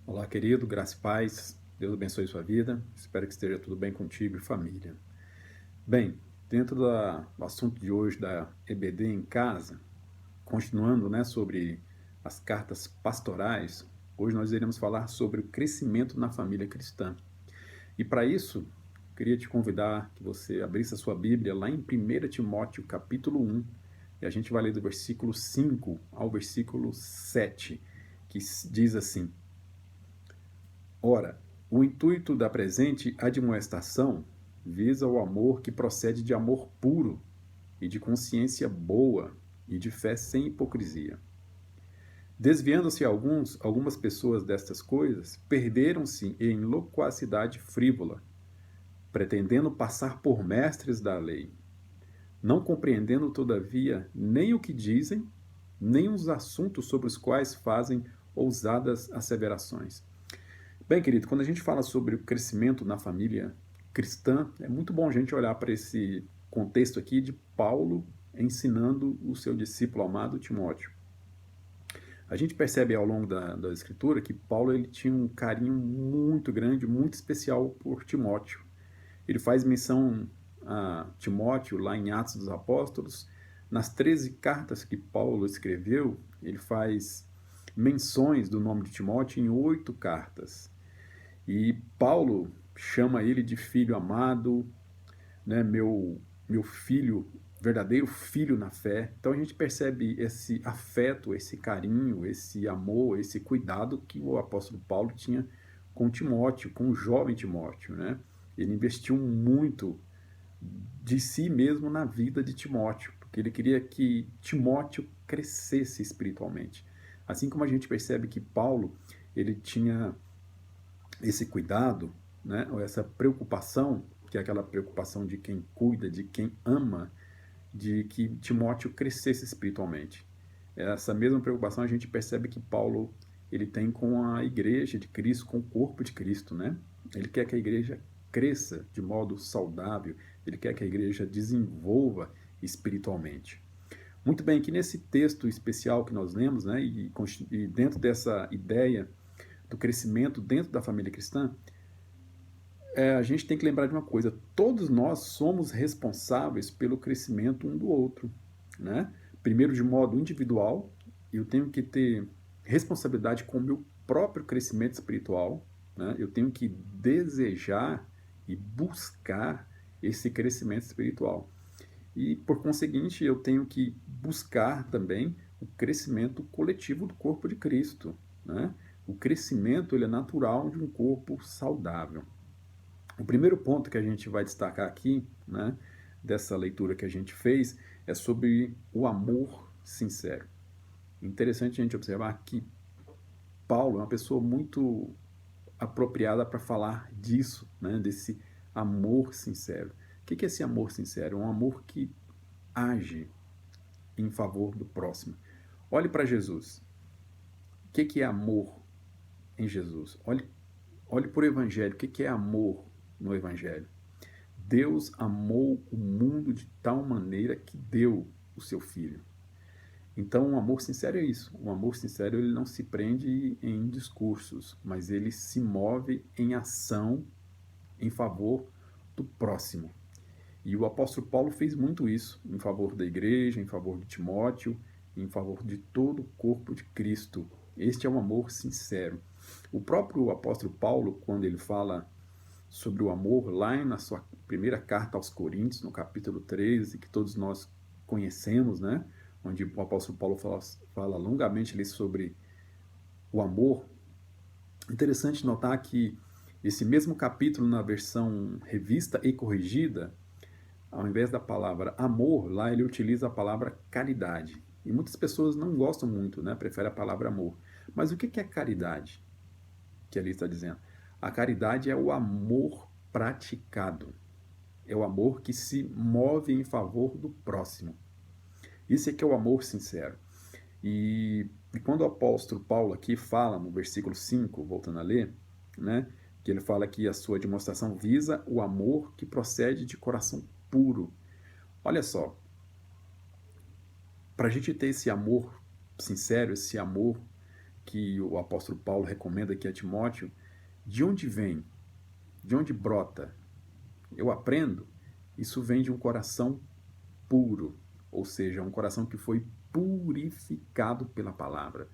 Olá, querido, graça e paz. Deus abençoe sua vida. Espero que esteja tudo bem contigo e família. Bem, dentro do assunto de hoje da EBD em casa, continuando, sobre as cartas pastorais, hoje nós iremos falar sobre o crescimento na família cristã. E para isso, queria te convidar que você abrisse a sua Bíblia lá em 1 Timóteo, capítulo 1, e a gente vai ler do versículo 5 ao versículo 7, que diz assim: Ora, o intuito da presente admoestação visa o amor que procede de amor puro e de consciência boa e de fé sem hipocrisia. Desviando-se algumas pessoas destas coisas, perderam-se em loquacidade frívola, pretendendo passar por mestres da lei, não compreendendo, todavia, nem o que dizem, nem os assuntos sobre os quais fazem ousadas asseverações. Bem, querido, quando a gente fala sobre o crescimento na família cristã, é muito bom a gente olhar para esse contexto aqui de Paulo ensinando o seu discípulo amado Timóteo. A gente percebe ao longo da escritura que Paulo ele tinha um carinho muito grande, muito especial por Timóteo. Ele faz menção a Timóteo lá em Atos dos Apóstolos. Nas 13 cartas que Paulo escreveu, ele faz menções do nome de Timóteo em 8 cartas. E Paulo chama ele de filho amado, meu filho, verdadeiro filho na fé. Então a gente percebe esse afeto, esse carinho, esse amor, esse cuidado que o apóstolo Paulo tinha com Timóteo, com o jovem Timóteo, né? Ele investiu muito de si mesmo na vida de Timóteo, porque ele queria que Timóteo crescesse espiritualmente. Assim como a gente percebe que Paulo, ele tinha esse cuidado, ou essa preocupação, que é aquela preocupação de quem cuida, de quem ama, de que Timóteo crescesse espiritualmente. Essa mesma preocupação a gente percebe que Paulo ele tem com a igreja de Cristo, com o corpo de Cristo, né? Ele quer que a igreja cresça de modo saudável, ele quer que a igreja desenvolva espiritualmente. Muito bem, aqui nesse texto especial que nós lemos, e dentro dessa ideia do crescimento dentro da família cristã, a gente tem que lembrar de uma coisa: todos nós somos responsáveis pelo crescimento um do outro, né? Primeiro, de modo individual, eu tenho que ter responsabilidade com o meu próprio crescimento espiritual, né? Eu tenho que desejar e buscar esse crescimento espiritual. E, por conseguinte, eu tenho que buscar também o crescimento coletivo do corpo de Cristo, né? O crescimento ele é natural de um corpo saudável. O primeiro ponto que a gente vai destacar aqui, dessa leitura que a gente fez, é sobre o amor sincero. Interessante a gente observar que Paulo é uma pessoa muito apropriada para falar disso, desse amor sincero. O que é esse amor sincero? É um amor que age em favor do próximo. Olhe para Jesus. O que é amor em Jesus? Olhe para o Evangelho. O que é amor no Evangelho? Deus amou o mundo de tal maneira que deu o seu Filho. Então, o amor sincero é isso. O amor sincero ele não se prende em discursos, mas ele se move em ação em favor do próximo. E o apóstolo Paulo fez muito isso em favor da igreja, em favor de Timóteo, em favor de todo o corpo de Cristo. Este é um amor sincero. O próprio apóstolo Paulo, quando ele fala sobre o amor, lá na sua primeira carta aos Coríntios, no capítulo 13, que todos nós conhecemos, onde o apóstolo Paulo fala longamente ali sobre o amor. Interessante notar que esse mesmo capítulo, na versão revista e corrigida, ao invés da palavra amor, lá ele utiliza a palavra caridade. E muitas pessoas não gostam muito, preferem a palavra amor. Mas o que é caridade? Que ali está dizendo. A caridade é o amor praticado. É o amor que se move em favor do próximo. Isso é que é o amor sincero. E quando o apóstolo Paulo aqui fala no versículo 5, voltando a ler, que ele fala que a sua demonstração visa o amor que procede de coração puro. Olha só, para a gente ter esse amor sincero, esse amor que o apóstolo Paulo recomenda aqui a Timóteo, de onde vem? De onde brota? Eu aprendo. Isso vem de um coração puro, ou seja, um coração que foi purificado pela palavra,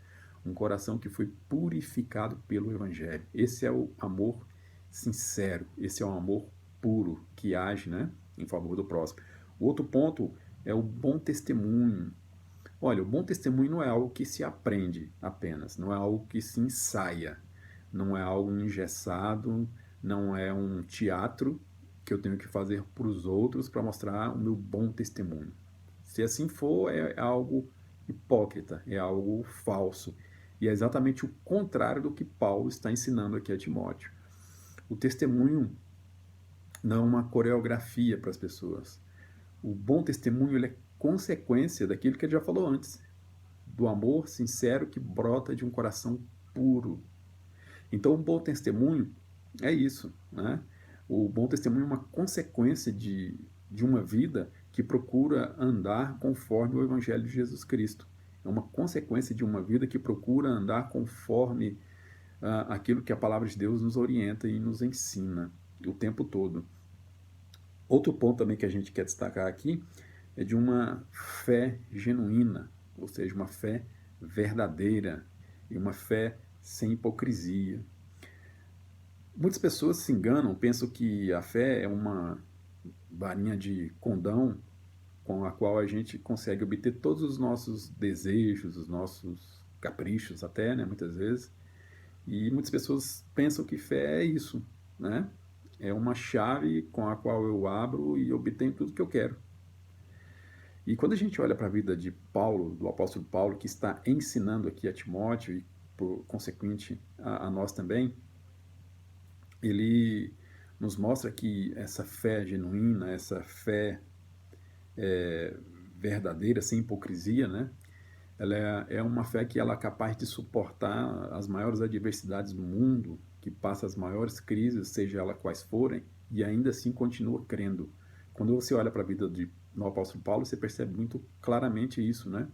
um coração que foi purificado pelo Evangelho. Esse é o amor sincero, esse é o amor puro que age, né, em favor do próximo. O outro ponto é o bom testemunho. Olha, o bom testemunho não é algo que se aprende apenas, não é algo que se ensaia, não é algo engessado, não é um teatro que eu tenho que fazer para os outros para mostrar o meu bom testemunho. Se assim for, é algo hipócrita, é algo falso. E é exatamente o contrário do que Paulo está ensinando aqui a Timóteo. O testemunho não é uma coreografia para as pessoas. O bom testemunho ele é consequência daquilo que ele já falou antes, do amor sincero que brota de um coração puro. Então, o bom testemunho é isso, né? O bom testemunho é uma consequência de uma vida que procura andar conforme o Evangelho de Jesus Cristo. É uma consequência de uma vida que procura andar conforme aquilo que a palavra de Deus nos orienta e nos ensina o tempo todo. Outro ponto também que a gente quer destacar aqui é de uma fé genuína, ou seja, uma fé verdadeira e uma fé sem hipocrisia. Muitas pessoas se enganam, pensam que a fé é uma varinha de condão com a qual a gente consegue obter todos os nossos desejos, os nossos caprichos até, né, muitas vezes. E muitas pessoas pensam que fé é isso, né? É uma chave com a qual eu abro e obtenho tudo que eu quero. E quando a gente olha para a vida de Paulo, do apóstolo Paulo, que está ensinando aqui a Timóteo e, por consequente, a nós também, ele nos mostra que essa fé genuína, essa fé verdadeira, sem hipocrisia, né? Ela é uma fé que ela é capaz de suportar as maiores adversidades do mundo, que passa as maiores crises, seja elas quais forem, e ainda assim continua crendo. Quando você olha para a vida do apóstolo Paulo, você percebe muito claramente isso, né?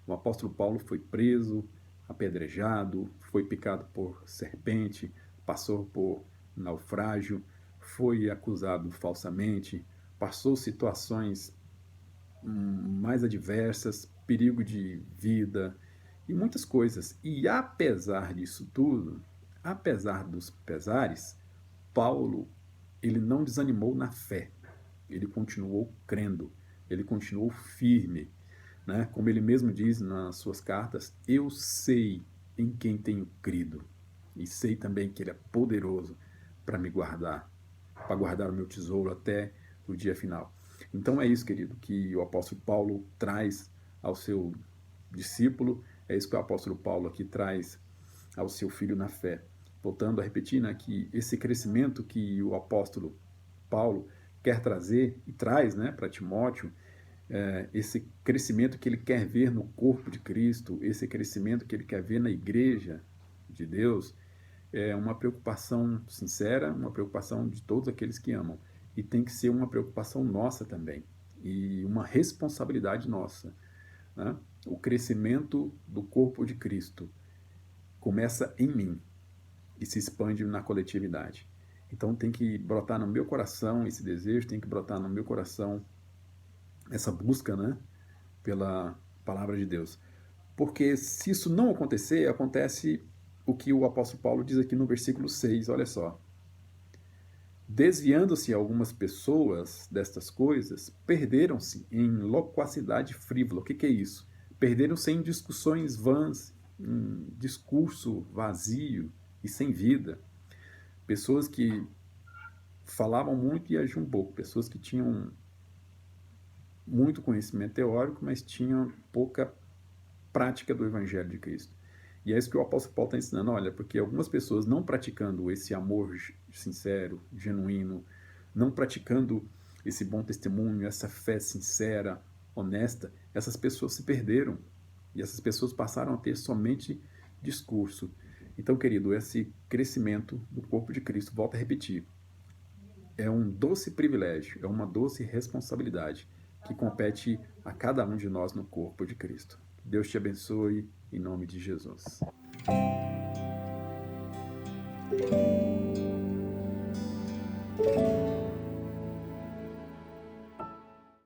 O apóstolo Paulo foi preso, apedrejado, foi picado por serpente, passou por naufrágio, foi acusado falsamente, passou situações mais adversas, perigo de vida e muitas coisas. E apesar disso tudo, apesar dos pesares, Paulo ele não desanimou na fé. Ele continuou crendo, ele continuou firme, né? Como ele mesmo diz nas suas cartas, eu sei em quem tenho crido e sei também que ele é poderoso para me guardar, para guardar o meu tesouro até o dia final. Então é isso, querido, que o apóstolo Paulo traz ao seu discípulo, é isso que o apóstolo Paulo aqui traz ao seu filho na fé. Voltando a repetir, né, que esse crescimento que o apóstolo Paulo quer trazer e traz, né, para Timóteo, esse crescimento que ele quer ver no corpo de Cristo, esse crescimento que ele quer ver na igreja de Deus, é uma preocupação sincera, uma preocupação de todos aqueles que amam. E tem que ser uma preocupação nossa também, e uma responsabilidade nossa, né? O crescimento do corpo de Cristo começa em mim e se expande na coletividade. Então tem que brotar no meu coração esse desejo, tem que brotar no meu coração essa busca, né, pela palavra de Deus. Porque se isso não acontecer, acontece o que o apóstolo Paulo diz aqui no versículo 6, olha só. Desviando-se algumas pessoas destas coisas, perderam-se em loquacidade frívola. O que é isso? Perderam-se em discussões vãs, em discurso vazio e sem vida. Pessoas que falavam muito e agiam pouco. Pessoas que tinham muito conhecimento teórico, mas tinham pouca prática do Evangelho de Cristo. E é isso que o apóstolo Paulo está ensinando. Olha, porque algumas pessoas não praticando esse amor sincero, genuíno, não praticando esse bom testemunho, essa fé sincera, honesta, essas pessoas se perderam. E essas pessoas passaram a ter somente discurso. Então, querido, esse crescimento do corpo de Cristo, volto a repetir, é um doce privilégio, é uma doce responsabilidade que compete a cada um de nós no corpo de Cristo. Deus te abençoe, em nome de Jesus.